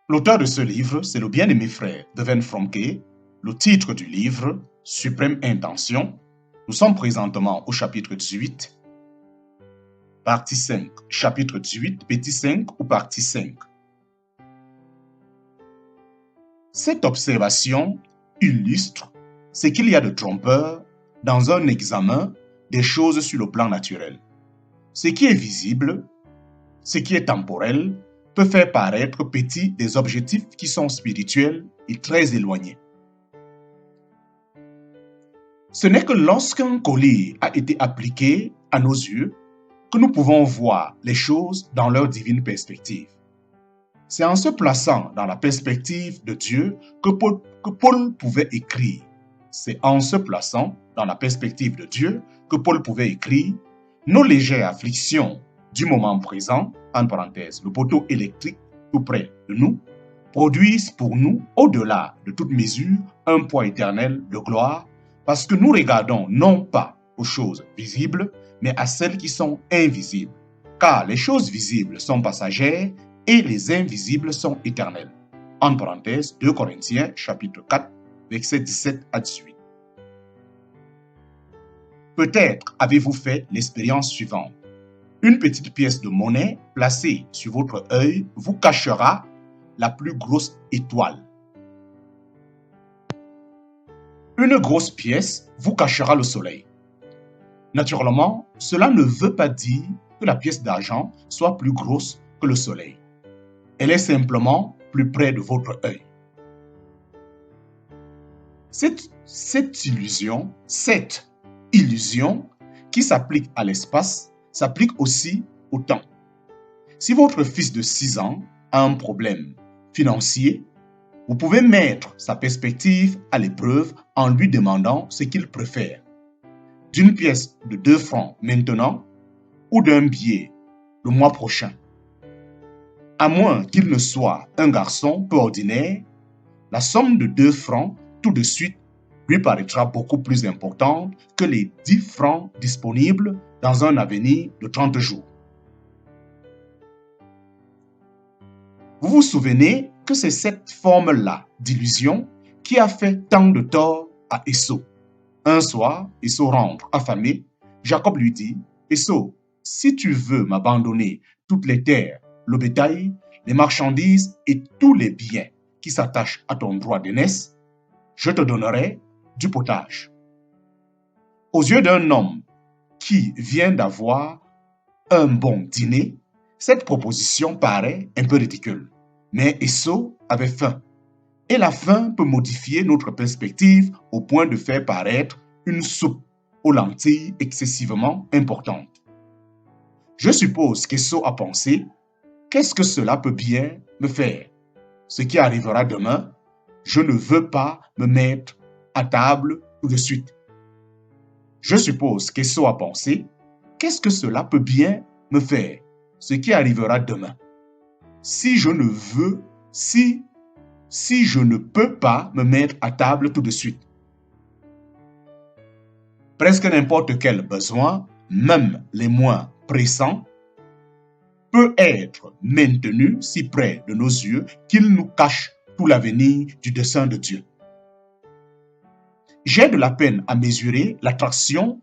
L'auteur de ce livre, c'est le bien-aimé frère Devin Fromke. Le titre du livre, Suprême Intention. Nous sommes présentement au chapitre 18, partie 5. Chapitre 18, petit 5 ou partie 5. Cette observation illustre ce qu'il y a de trompeur dans un examen des choses sur le plan naturel. Ce qui est visible, ce qui est temporel, peut faire paraître petit des objectifs qui sont spirituels et très éloignés. Ce n'est que lorsqu'un collier a été appliqué à nos yeux que nous pouvons voir les choses dans leur divine perspective. C'est en se plaçant dans la perspective de Dieu que Paul pouvait écrire. C'est en se plaçant dans la perspective de Dieu que Paul pouvait écrire « Nos légères afflictions du moment présent, en parenthèse, le poteau électrique tout près de nous, produisent pour nous, au-delà de toute mesure, un poids éternel de gloire, parce que nous regardons non pas aux choses visibles, mais à celles qui sont invisibles. Car les choses visibles sont passagères et les invisibles sont éternelles. » En parenthèse, 2 Corinthiens, chapitre 4, versets 17 à 18. Peut-être avez-vous fait l'expérience suivante. Une petite pièce de monnaie placée sur votre œil vous cachera la plus grosse étoile. Une grosse pièce vous cachera le soleil. Naturellement, cela ne veut pas dire que la pièce d'argent soit plus grosse que le soleil. Elle est simplement plus près de votre œil. Cette illusion qui s'applique à l'espace s'applique aussi au temps. Si votre fils de 6 ans a un problème financier, vous pouvez mettre sa perspective à l'épreuve en lui demandant ce qu'il préfère. D'une pièce de 2 francs maintenant ou d'un billet le mois prochain. À moins qu'il ne soit un garçon peu ordinaire, la somme de 2 francs tout de suite lui paraîtra beaucoup plus importante que les 10 francs disponibles dans un avenir de 30 jours. Vous vous souvenez que c'est cette forme-là d'illusion qui a fait tant de tort à Esau. Un soir, Esau rentre affamé. Jacob lui dit, « Esau, si tu veux m'abandonner toutes les terres, le bétail, les marchandises et tous les biens qui s'attachent à ton droit d'aînesse, je te donnerai du potage. » Aux yeux d'un homme qui vient d'avoir un bon dîner, cette proposition paraît un peu ridicule. Mais Esau avait faim. Et la faim peut modifier notre perspective au point de faire paraître une soupe aux lentilles excessivement importante. Je suppose qu'Esau a pensé, qu'est-ce que cela peut bien me faire? Ce qui arrivera demain, je ne veux pas me mettre à table tout de suite. Je suppose qu'Esau a pensé, qu'est-ce que cela peut bien me faire? Ce qui arrivera demain. Si je ne peux pas me mettre à table tout de suite. Presque n'importe quel besoin, même les moins pressants, peut être maintenu si près de nos yeux qu'il nous cache tout l'avenir du dessein de Dieu. J'ai de la peine à mesurer l'attraction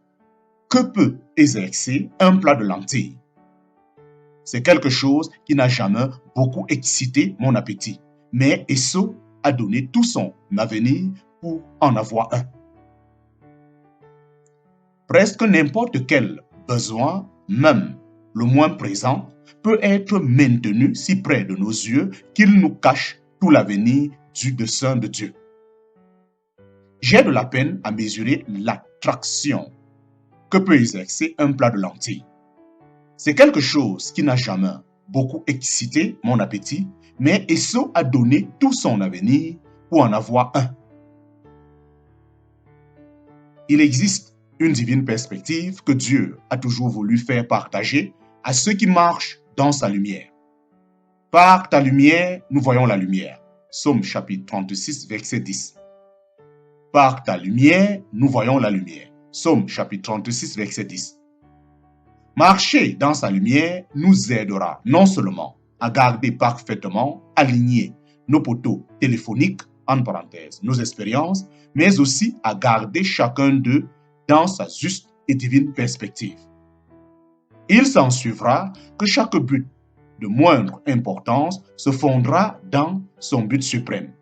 que peut exercer un plat de lentilles. C'est quelque chose qui n'a jamais beaucoup excité mon appétit. Mais Esau a donné tout son avenir pour en avoir un. Presque n'importe quel besoin, même le moins présent, peut être maintenu si près de nos yeux qu'il nous cache tout l'avenir du dessein de Dieu. J'ai de la peine à mesurer l'attraction que peut exercer un plat de lentilles. C'est quelque chose qui n'a jamais beaucoup excité mon appétit, mais Esau a donné tout son avenir pour en avoir un. Il existe une divine perspective que Dieu a toujours voulu faire partager à ceux qui marchent dans sa lumière. Par ta lumière, nous voyons la lumière. Psaume chapitre 36, verset 10. Par ta lumière, nous voyons la lumière. Psaume chapitre 36, verset 10. Marcher dans sa lumière nous aidera non seulement à garder parfaitement alignés nos poteaux téléphoniques, en parenthèse, nos expériences, mais aussi à garder chacun d'eux dans sa juste et divine perspective. Il s'en suivra que chaque but de moindre importance se fondera dans son but suprême.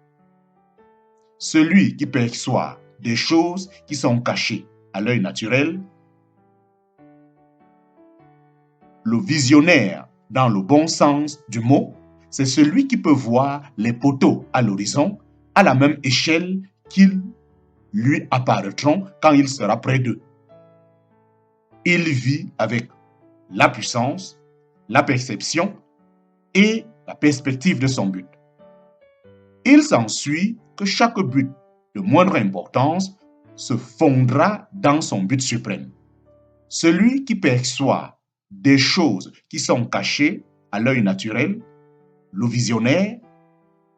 Celui qui perçoit des choses qui sont cachées à l'œil naturel, le visionnaire dans le bon sens du mot, c'est celui qui peut voir les poteaux à l'horizon à la même échelle qu'ils lui apparaîtront quand il sera près d'eux. Il vit avec la puissance, la perception et la perspective de son but. Il s'ensuit que chaque but de moindre importance se fondra dans son but suprême. Celui qui perçoit des choses qui sont cachées à l'œil naturel, le visionnaire,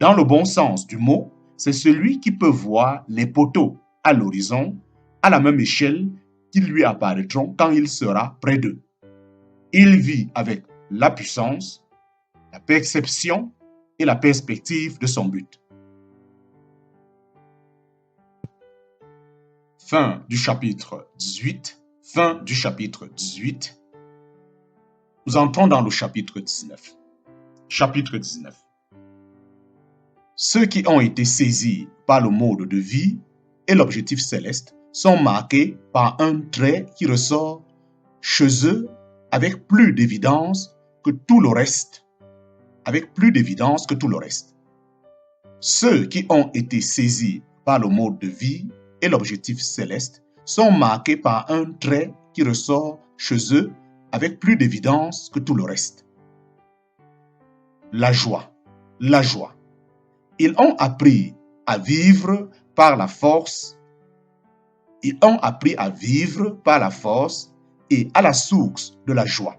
dans le bon sens du mot, c'est celui qui peut voir les poteaux à l'horizon à la même échelle qu'ils lui apparaîtront quand il sera près d'eux. Il vit avec la puissance, la perception et la perspective de son but. Fin du chapitre 18. Fin du chapitre 18. Nous entrons dans le chapitre 19. Chapitre 19. Ceux qui ont été saisis par le mode de vie et l'objectif céleste sont marqués par un trait qui ressort chez eux avec plus d'évidence que tout le reste. Avec plus d'évidence que tout le reste. Ceux qui ont été saisis par le mode de vie et l'objectif céleste sont marqués par un trait qui ressort chez eux avec plus d'évidence que tout le reste. La joie. La joie. Ils ont appris à vivre par la force. Ils ont appris à vivre par la force et à la source de la joie.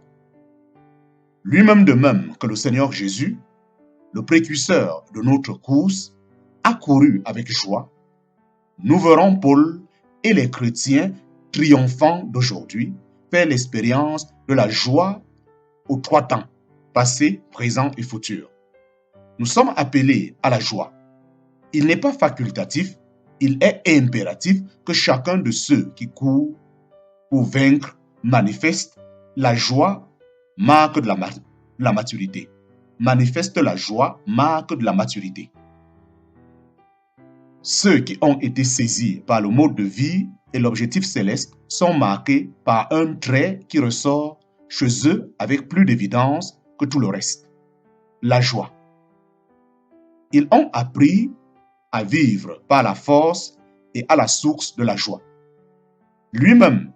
Lui-même de même que le Seigneur Jésus, le précurseur de notre course, a couru avec joie. Nous verrons Paul et les chrétiens triomphants d'aujourd'hui faire l'expérience de la joie aux trois temps, passé, présent et futur. Nous sommes appelés à la joie. Il n'est pas facultatif, il est impératif que chacun de ceux qui courent pour vaincre manifeste la joie, marque de la maturité. Manifeste la joie, marque de la maturité. Ceux qui ont été saisis par le mode de vie et l'objectif céleste sont marqués par un trait qui ressort chez eux avec plus d'évidence que tout le reste. La joie. Ils ont appris à vivre par la force et à la source de la joie. Lui-même,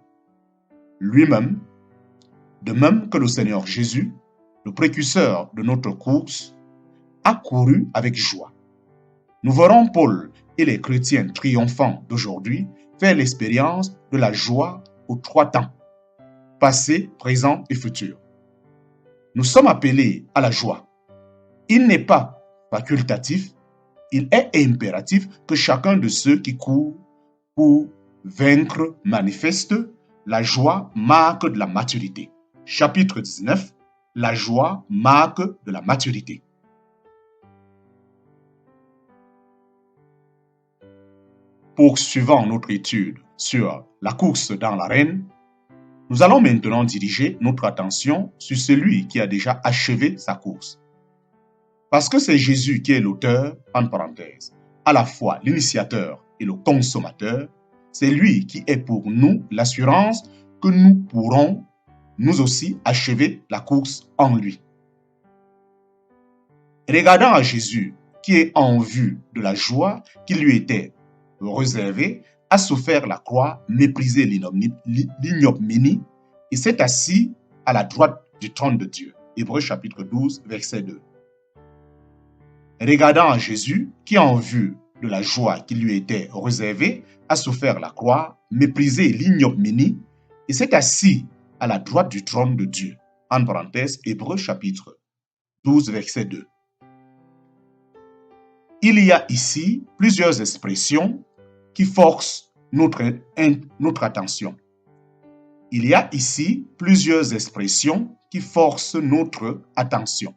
de même que le Seigneur Jésus, le précurseur de notre course, a couru avec joie. Nous verrons Paul et les chrétiens triomphants d'aujourd'hui faire l'expérience de la joie aux trois temps, passé, présent et futur. Nous sommes appelés à la joie. Il n'est pas facultatif, il est impératif que chacun de ceux qui courent pour vaincre manifeste la joie, marque de la maturité. Chapitre 19. La joie, marque de la maturité. Poursuivant notre étude sur la course dans l'arène, nous allons maintenant diriger notre attention sur celui qui a déjà achevé sa course. Parce que c'est Jésus qui est l'auteur, en parenthèse, à la fois l'initiateur et le consommateur, c'est lui qui est pour nous l'assurance que nous pourrons, nous aussi, achever la course en lui. Regardant à Jésus, qui est en vue de la joie qui lui était réservée, a souffert la croix, méprisé l'ignominie et s'est assis à la droite du trône de Dieu. Hébreux chapitre 12, verset 2. Regardant à Jésus, qui en vue de la joie qui lui était réservée, a souffert la croix, méprisé l'ignominie et s'est assis à la droite du trône de Dieu. En parenthèse, Hébreux chapitre 12, verset 2. Il y a ici plusieurs expressions qui forcent notre attention. Il y a ici plusieurs expressions qui forcent notre attention.